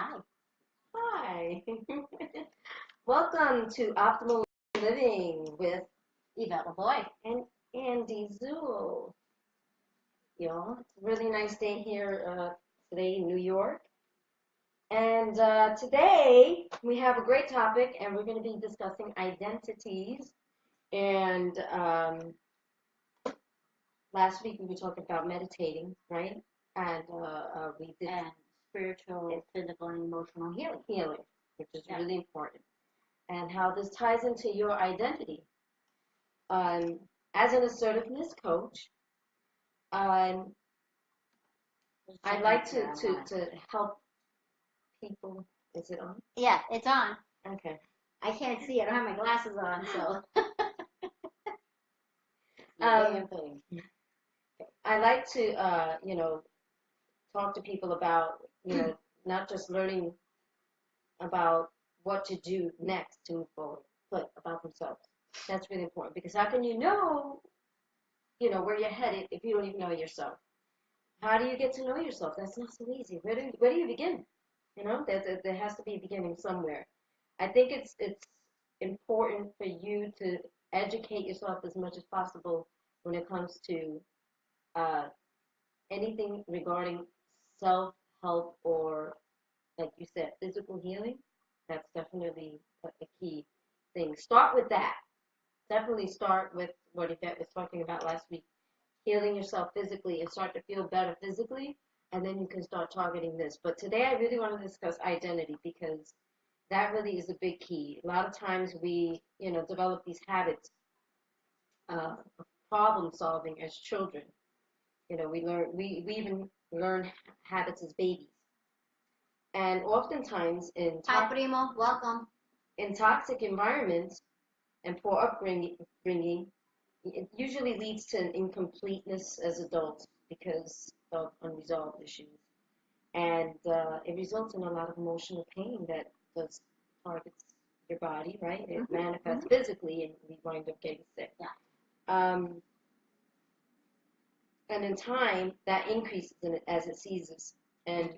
Hi. Hi. Welcome to Optimal Living with Yvette LaVoy. and Andy Zool. Y'all, it's a really nice day here today in New York. And today we have a great topic, and we're going to be discussing identities. And last week we were talking about meditating, right? And we did And spiritual, physical, and emotional healing. healing, which is Yeah. really important, and how this ties into your identity. As an assertiveness coach, um, I'd like to help people. Is it on? Yeah, it's on. Okay. I can't see. I don't have my glasses on, so. Um, Damn thing. I like to, talk to people about, not just learning about what to do next to move forward, but about themselves. That's really important because how can you know, where you're headed if you don't even know yourself? How do you get to know yourself? That's not so easy. Where do you begin? There has to be a beginning somewhere. I think it's important for you to educate yourself as much as possible when it comes to uh, anything regarding self-help or, like you said, physical healing. That's definitely a key thing. Start with that. Definitely start with what Yvette was talking about last week, healing yourself physically and start to feel better physically, and then you can start targeting this. But today I really want to discuss identity because that really is a big key. A lot of times we, develop these habits of problem solving as children. We even learn habits as babies. And oftentimes Hi, Primo. Welcome. in toxic environments and poor upbringing, it usually leads to an incompleteness as adults because of unresolved issues. And it results in a lot of emotional pain that does targets your body, right? It manifests physically, and we wind up getting sick. Yeah. Um, and in time, that increases as it seizes, and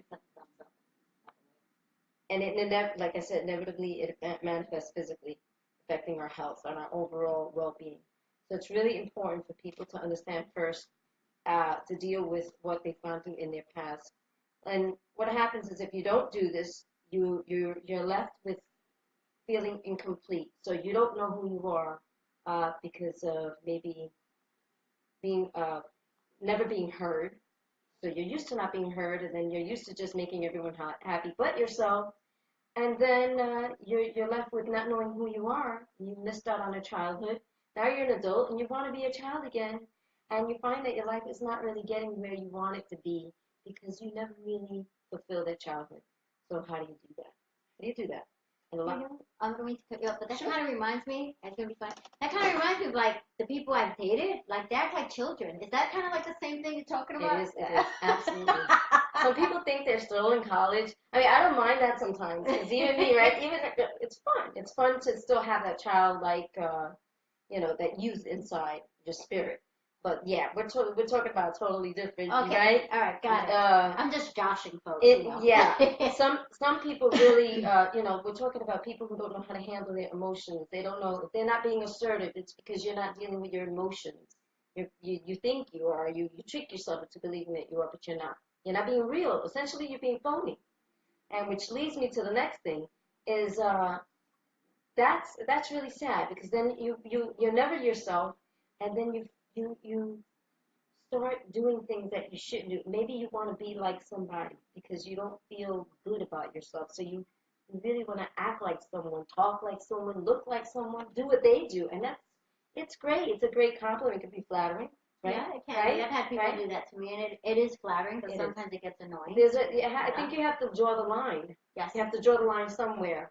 like I said, inevitably it manifests physically, affecting our health and our overall well-being. So it's really important for people to understand first to deal with what they've gone through in their past. And what happens is if you don't do this, you're left with feeling incomplete. So you don't know who you are because of maybe being never being heard. So you're used to not being heard, and then you're used to just making everyone happy but yourself. And then you're left with not knowing who you are. You missed out on a childhood. Now you're an adult and you want to be a child again, and you find that your life is not really getting where you want it to be because you never really fulfilled that childhood. So how do you do that? How do you do that? And a lot. I'm going to cut you off, but that Sure. kind of reminds me, it's going to be fun. That kind of reminds me of like the people I've dated, like they act like children. Is that kind of like the same thing you're talking about? It is, absolutely. Some people think they're still in college. I mean, I don't mind that sometimes because even me, right? Even it's fun. It's fun to still have that childlike, that youth inside your spirit. But yeah, we're talking about totally different, Okay. right? All right. Got it. I'm just joshing folks. Yeah. Some people really, we're talking about people who don't know how to handle their emotions. They don't know if they're not being assertive. It's because you're not dealing with your emotions. You think you are. You trick yourself into believing that you are, but you're not. You're not being real. Essentially, you're being phony. And which leads me to the next thing is that's really sad because then you're never yourself, and then you start doing things that you shouldn't do. Maybe you want to be like somebody because you don't feel good about yourself. So you really want to act like someone, talk like someone, look like someone, do what they do, and it's great. It's a great compliment. It can be flattering, right? Yeah, it can Right? be. I've had people do that to me, and it is flattering, but sometimes it gets annoying. I think you have to draw the line. Yes. You have to draw the line somewhere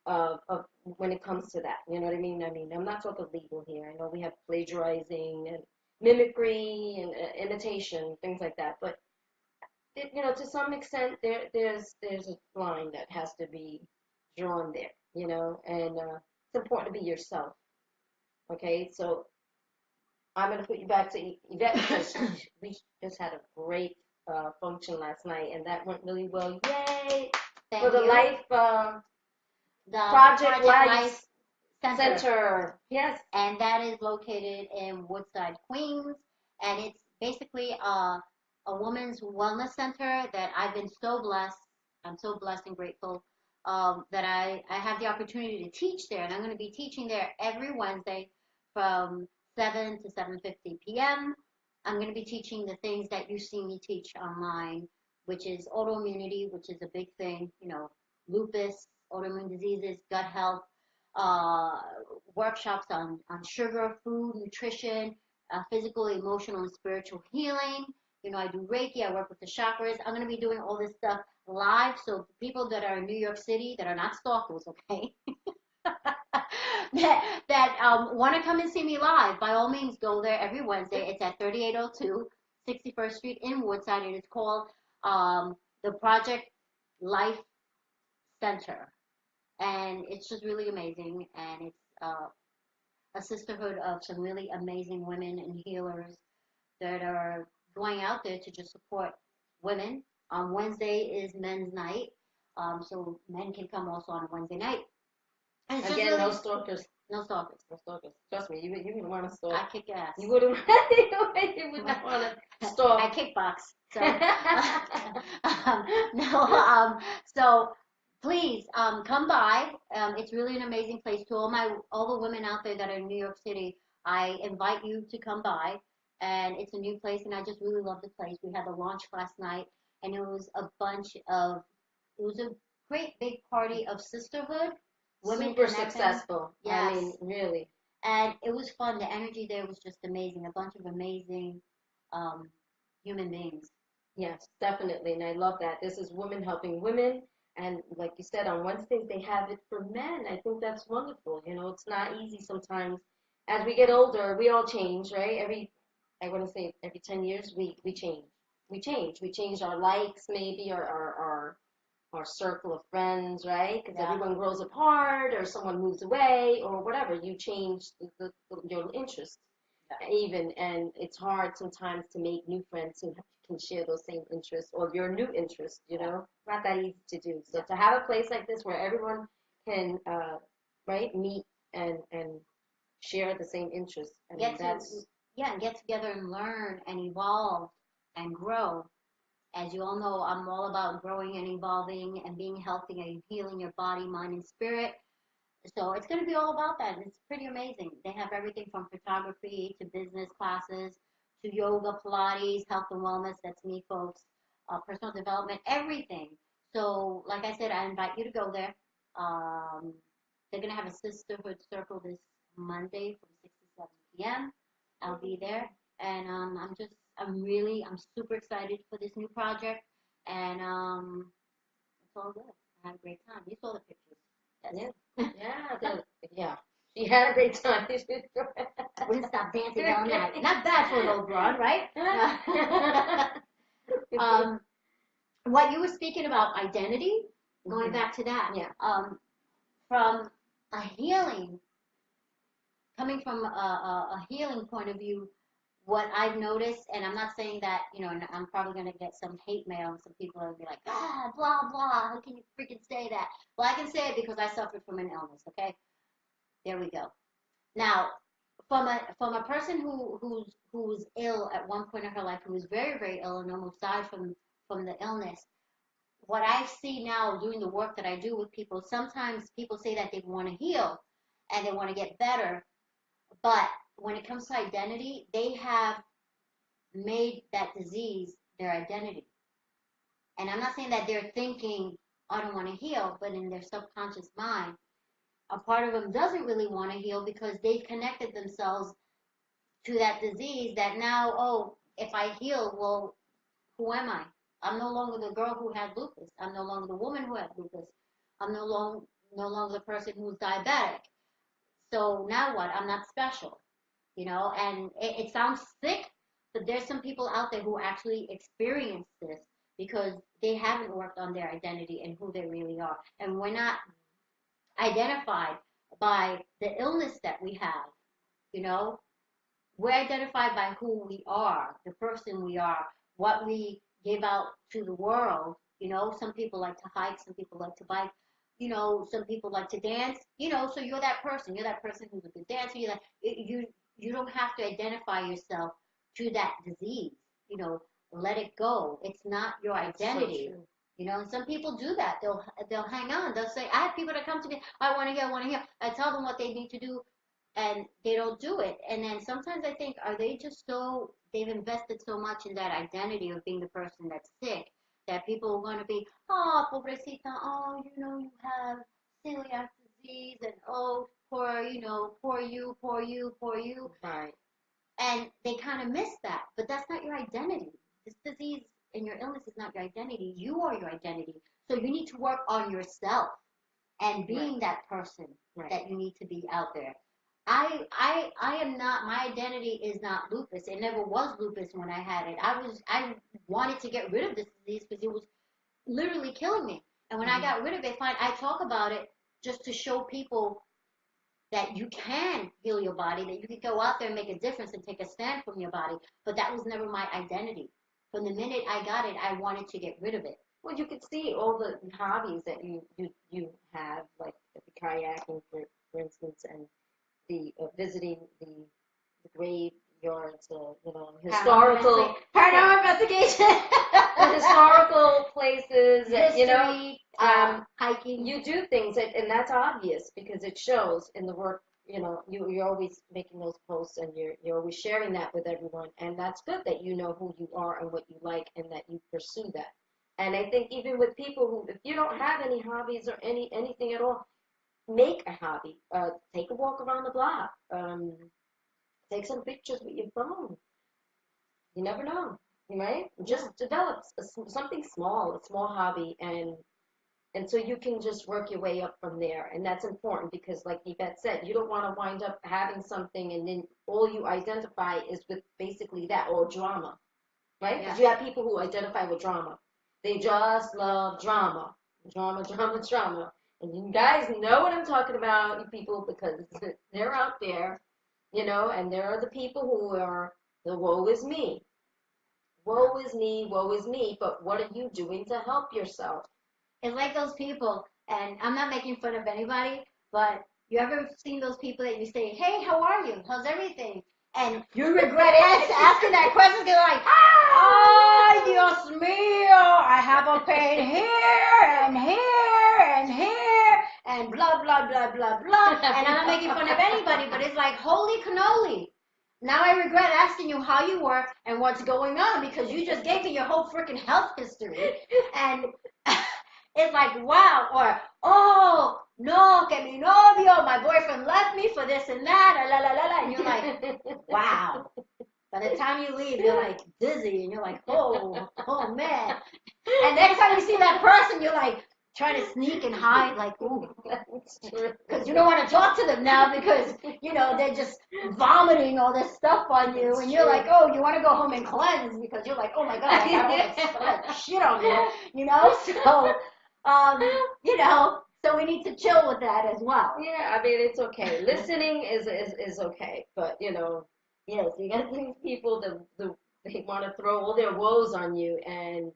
of when it comes to that. You know what I mean? I mean, I'm not talking legal here. I know we have plagiarizing and mimicry and imitation, things like that. But to some extent, there's a line that has to be drawn there. And it's important to be yourself. Okay, so I'm going to put you back to Yvette because we just had a great function last night, and that went really well. Yay! For Thank the you. Life The Project Project Life Life Center. Center. Yes. And that is located in Woodside, Queens. And it's basically a woman's wellness center that I've been so blessed. I'm so blessed and grateful that I have the opportunity to teach there. And I'm going to be teaching there every Wednesday from 7 to 7:50 p.m. I'm going to be teaching the things that you see me teach online, which is autoimmunity, which is a big thing, lupus, autoimmune diseases, gut health, uh, workshops on sugar, food, nutrition, physical, emotional, and spiritual healing. I do Reiki. I work with the chakras. I'm going to be doing all this stuff live. So people that are in New York City that are not stalkers, okay, that want to come and see me live, by all means, go there every Wednesday. It's at 3802 61st Street in Woodside. It is called the Project Life Center, and it's just really amazing. And it's a sisterhood of some really amazing women and healers that are going out there to just support women. Wednesday is men's night, so men can come also on a Wednesday night. And it's just Again, really no stalkers. no stalkers. No stalkers. Trust me, you wouldn't want to stalk. I kick ass. You wouldn't. You would not want to stalk. I kickbox. So no. So please come by. It's really an amazing place. To all the women out there that are in New York City, I invite you to come by. And it's a new place, and I just really love the place. We had a launch last night, and it was a great big party of sisterhood, women Super connecting. successful. Yes. I mean, really. And it was fun. The energy there was just amazing. A bunch of amazing um, human beings. Yes, definitely. And I love that. This is women helping women. And like you said, on Wednesdays, they have it for men. I think that's wonderful. It's not easy sometimes. As we get older, we all change, right? I want to say every 10 years, we change. We change. We change our likes, maybe, our circle of friends, right? Because Yeah. everyone grows apart, or someone moves away, or whatever. You change your interests, even, and it's hard sometimes to make new friends who can share those same interests or your new interests. Not that easy to do. So to have a place like this where everyone can, right, meet and share the same interests, I mean, and get together and learn and evolve and grow. As you all know, I'm all about growing and evolving and being healthy and healing your body, mind, and spirit. So it's going to be all about that. And it's pretty amazing. They have everything from photography to business classes to yoga, Pilates, health and wellness. That's me, folks. Personal development, everything. So, like I said, I invite you to go there. Um, they're going to have a sisterhood circle this Monday from 6 to 7 p.m. I'll be there. And I'm super excited for this new project. And it's all good. I had a great time. You saw the pictures. Yeah. Yeah. She had a great time. Wouldn't stop dancing all night. Not bad for an old broad, right? What you were speaking about identity, going back to that. Yeah. From a healing, coming from a healing point of view, what I've noticed, and I'm not saying that, and I'm probably going to get some hate mail, and some people are going to be like, blah, blah, how can you freaking say that? Well, I can say it because I suffered from an illness, okay? There we go. Now, from a person who's ill at one point in her life, who was very, very ill and almost died from the illness, what I see now doing the work that I do with people, sometimes people say that they want to heal and they want to get better, but when it comes to identity, they have made that disease their identity. And I'm not saying that they're thinking, I don't want to heal, but in their subconscious mind, a part of them doesn't really want to heal because they've connected themselves to that disease that now, oh, if I heal, well, who am I? I'm no longer the girl who had lupus. I'm no longer the woman who had lupus. I'm no longer the person who's diabetic. So now what? I'm not special, and it sounds sick, but there's some people out there who actually experience this because they haven't worked on their identity and who they really are. And we're not identified by the illness that we have, you know, we're identified by who we are, the person we are, what we give out to the world, You know, some people like to hike, some people like to bike. You know, some people like to dance. You know, so you're that person. You're that person who's a good dancer. You like you don't have to identify yourself to that disease. You know, let it go. It's not your That's so identity. true. You know, and some people do that. They'll hang on. They'll say, I have people that come to me. I want to hear. I want to hear. I tell them what they need to do, and they don't do it. And then sometimes I think, are they just so they've invested so much in that identity of being the person that's sick that people are going to be, oh, pobrecita, oh, you know, you have celiac disease, and oh, poor, you know, poor you, poor you, poor you, Right. and they kind of miss that. But that's not your identity. This disease and your illness is not your identity. You are your identity. So you need to work on yourself and Right. being that person Right. that you need to be out there. I am not, my identity is not lupus. It never was lupus when I had it. I wanted to get rid of this disease because it was literally killing me. And when I Mm-hmm. got rid of it, fine, I talk about it just to show people that you can heal your body, that you can go out there and make a difference and take a stand from your body. But that was never my identity. From the minute I got it, I wanted to get rid of it. Well, you could see all the hobbies that you have, like the kayaking, for instance, and the visiting the graveyards, historical Paranormal investigation, the historical places, history, hiking. you do things, and that's obvious because it shows in the work. You're always making those posts, and you're always sharing that with everyone, and that's good that you know who you are and what you like, and that you pursue that. And I think even with people who, if you don't have any hobbies or anything at all, make a hobby. Take a walk around the block. Take some pictures with your phone. You never know, right? Just develop something small, a small hobby, and so you can just work your way up from there. And that's important because, like Yvette said, you don't want to wind up having something and then all you identify is with basically that, or drama, right? Because you have people who identify with drama. They just love drama, drama, drama, drama. And you guys know what I'm talking about, you people, because they're out there, and there are the people who are the woe is me. Woe is me, woe is me. But what are you doing to help yourself? It's like those people, and I'm not making fun of anybody, but you ever seen those people that you say, "Hey, how are you? How's everything?" And you regret asking that question because you're like, "Ay, Dios mío, I have a pain here and here and here and blah blah blah blah blah." And I'm not making fun of anybody, but it's like, holy cannoli. Now I regret asking you how you were and what's going on because you just gave me your whole freaking health history. And it's like, wow, or, oh, no, que mi novio, my boyfriend left me for this and that, la la la la. And you're like, wow. By the time you leave, you're like dizzy and you're like, oh man. And next time you see that person, you're like, trying to sneak and hide, like, ooh. Because you don't want to talk to them now because, they're just vomiting all this stuff on you. And you're like, oh, you want to go home and cleanse because you're like, oh my God, I got all that shit on me, So, um, so we need to chill with that as well. Yeah, I mean, it's okay. Listening is okay, but yes, you got these people that they want to throw all their woes on you, and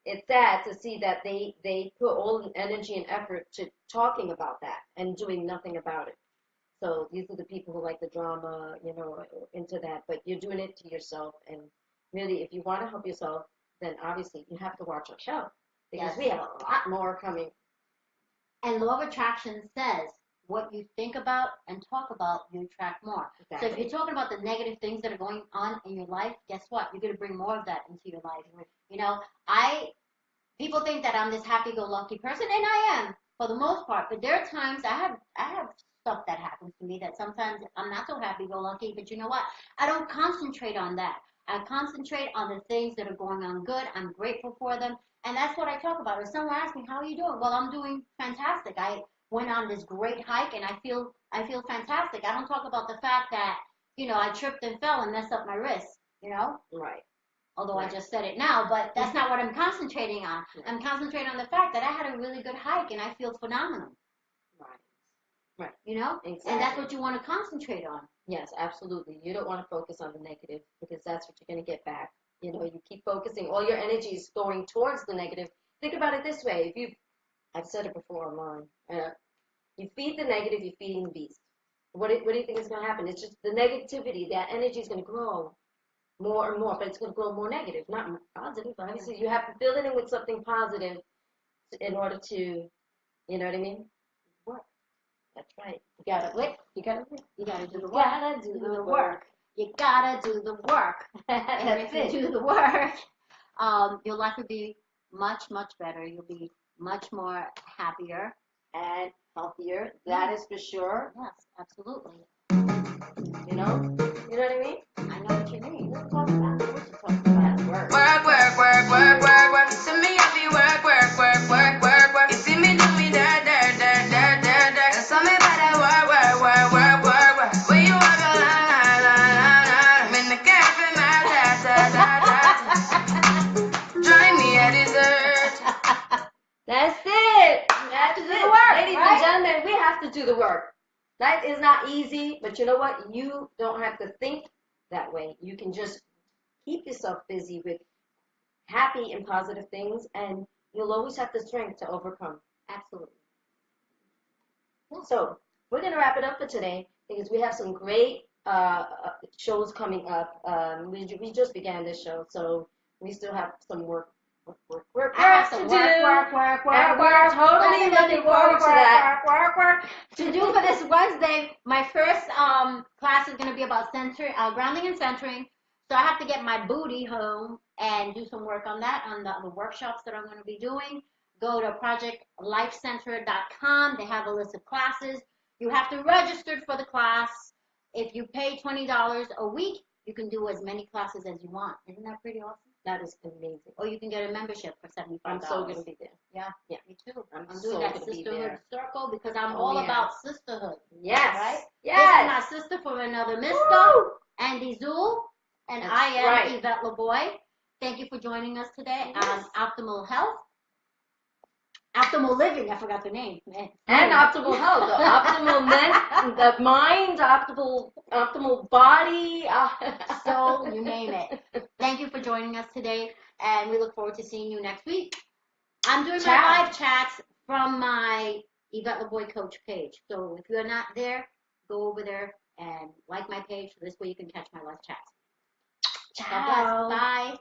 it's sad to see that they put all the energy and effort to talking about that and doing nothing about it. So these are the people who like the drama, into that, but you're doing it to yourself, and really, if you want to help yourself, then obviously you have to watch our show because Yes. we have a lot more coming. And law of attraction says what you think about and talk about, you attract more. Exactly. So if you're talking about the negative things that are going on in your life, guess what? You're going to bring more of that into your life. I people think that I'm this happy-go-lucky person, and I am for the most part. But there are times I have stuff that happens to me that sometimes I'm not so happy-go-lucky. But you know what? I don't concentrate on that. I concentrate on the things that are going on good. I'm grateful for them, and that's what I talk about. If someone asks me, "How are you doing?" Well, I'm doing fantastic. I went on this great hike, and I feel fantastic. I don't talk about the fact that I tripped and fell and messed up my wrist. Right. Although Right. I just said it now, but that's not what I'm concentrating on. I'm concentrating on the fact that I had a really good hike and I feel phenomenal. Right. Right. Exactly. And that's what you want to concentrate on. Yes, absolutely. You don't want to focus on the negative because that's what you're going to get back. You keep focusing, all your energy is going towards the negative, think about it this way. I've said it before online. You feed the negative, you're feeding the beast. What do you think is going to happen? It's just the negativity, that energy is going to grow more and more, but it's going to grow more negative, not positive. Obviously, you have to fill it in with something positive in order to, you know what I mean? Work. That's right. You gotta lick. You gotta lick. You gotta do the You work. gotta do the work. You gotta do the work. And if you do the work, your life will be much, much better. You'll be much more happier. And healthier. That is for sure. Yes, absolutely. You know? You know what I mean? I know what you mean. Let's talk about what you talk about. Work. Work, work, work, work, work, work. You see me, I be work, work, work, work, work, work. You see me do me da da da da da da. Tell me about that work, work, work, work, work, work. When you walk a la la la la la. I'm in the cafe, my da da da da. Join me at dessert. That's it. That's do it. the work, Ladies right? and gentlemen, we have to do the work. That is not easy, but you know what? You don't have to think that way. You can just keep yourself busy with happy and positive things, and you'll always have the strength to overcome. Absolutely. So we're going to wrap it up for today because we have some great shows coming up. We just began this show, so we still have some work I have to some do. work, And we're totally looking forward to that. work to do for this Wednesday. My first class is going to be about grounding and centering. So I have to get my booty home and do some work on that, on the workshops that I'm going to be doing. Go to projectlifecenter.com. They have a list of classes. You have to register for the class. If you pay $20 a week, you can do as many classes as you want. Isn't that pretty awesome? That is amazing. Or you can get a membership for $75. I'm so going to be there. Yeah, Yeah. me too. I'm so doing that gonna be sisterhood there. circle because I'm Oh, all yeah. about sisterhood. Yes. Right? Yes. This is my sister from another mister, Woo! Andy Zool, and That's I am right. Yvette LeBoy. Thank you for joining us today Yes. on Optimal Health. Optimal Living, I forgot the name. And optimal health, the optimal the mind, optimal body. Soul, you name it. Thank you for joining us today, and we look forward to seeing you next week. I'm doing my live chats from my Yvette LeBoy Coach page. So if you're not there, go over there and like my page. So this way you can catch my live chats. Ciao. Bye.